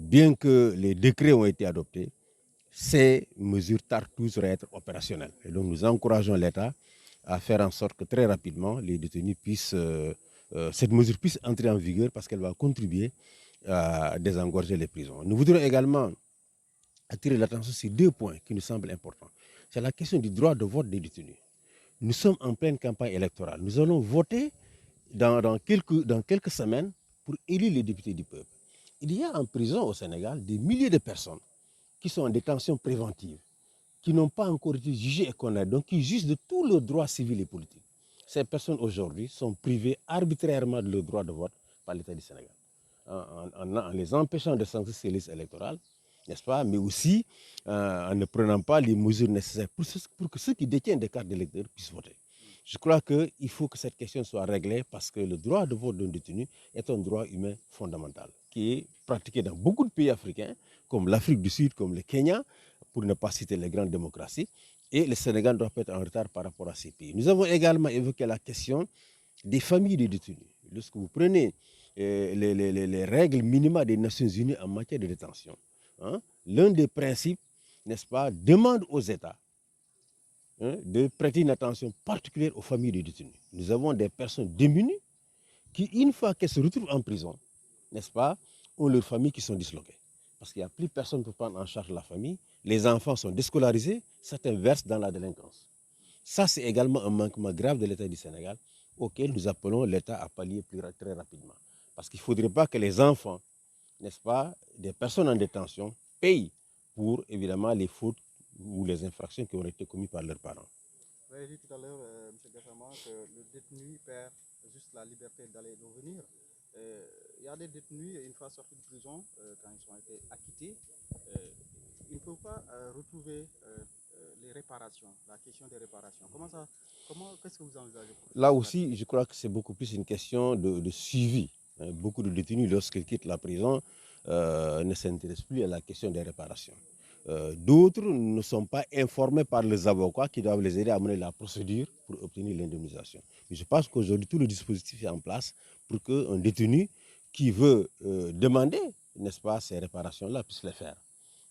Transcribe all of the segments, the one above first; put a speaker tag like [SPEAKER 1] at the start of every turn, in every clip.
[SPEAKER 1] bien que les décrets ont été adoptés, ces mesures tardent toujours à être opérationnelles. Et donc nous encourageons l'État à faire en sorte que très rapidement les détenus puissent, cette mesure puisse entrer en vigueur parce qu'elle va contribuer à désengorger les prisons. Nous voudrions également attirer l'attention sur deux points qui nous semblent importants. C'est la question du droit de vote des détenus. Nous sommes en pleine campagne électorale. Nous allons voter dans quelques semaines pour élire les députés du peuple. Il y a en prison au Sénégal des milliers de personnes qui sont en détention préventive, qui n'ont pas encore été jugées et condamnées, donc qui jugent de tous leurs droits civils et politiques. Ces personnes aujourd'hui sont privées arbitrairement de leur droit de vote par l'État du Sénégal, en les empêchant de s'enregistrer sur les listes électorales, n'est-ce pas, mais aussi en ne prenant pas les mesures nécessaires pour que ceux qui détiennent des cartes d'électeurs puissent voter. Je crois qu'il faut que cette question soit réglée parce que le droit de vote d'un détenu est un droit humain fondamental qui est pratiqué dans beaucoup de pays africains, comme l'Afrique du Sud, comme le Kenya, pour ne pas citer les grandes démocraties. Et le Sénégal doit pas être en retard par rapport à ces pays. Nous avons également évoqué la question des familles des détenus. Lorsque vous prenez les règles minimales des Nations Unies en matière de détention, hein, l'un des principes, n'est-ce pas, demande aux États de prêter une attention particulière aux familles des détenus. Nous avons des personnes démunies qui, une fois qu'elles se retrouvent en prison, n'est-ce pas, ont leurs familles qui sont disloquées. Parce qu'il n'y a plus personne pour prendre en charge la famille. Les enfants sont déscolarisés, certains versent dans la délinquance. Ça, c'est également un manquement grave de l'État du Sénégal auquel nous appelons l'État à pallier très rapidement. Parce qu'il ne faudrait pas que les enfants, n'est-ce pas, des personnes en détention payent pour, évidemment, les fautes ou les infractions qui ont été commises par leurs parents.
[SPEAKER 2] Vous avez dit tout à l'heure, M. Gassama, que le détenu perd juste la liberté d'aller et de venir. Il y a des détenus, une fois sortis de prison, quand ils ont été acquittés, ils ne peuvent pas retrouver les réparations, la question des réparations. Qu'est-ce que vous envisagez pour
[SPEAKER 1] Là aussi, je crois que c'est beaucoup plus une question de suivi. Beaucoup de détenus, lorsqu'ils quittent la prison, ne s'intéressent plus à la question des réparations. D'autres ne sont pas informés par les avocats qui doivent les aider à mener la procédure pour obtenir l'indemnisation. Je pense qu'aujourd'hui, tout le dispositif est en place pour qu'un détenu qui veut demander, n'est-ce pas, ces réparations-là puisse les faire.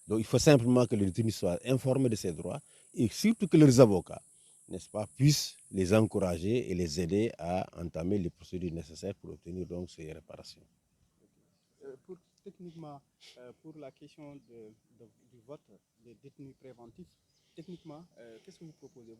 [SPEAKER 1] Donc il faut simplement que les détenus soient informés de ses droits et surtout que leurs avocats, n'est-ce pas, puissent les encourager et les aider à entamer les procédures nécessaires pour obtenir donc ces réparations.
[SPEAKER 2] Techniquement, pour la question du vote des détenus préventifs, techniquement, qu'est-ce que vous proposez?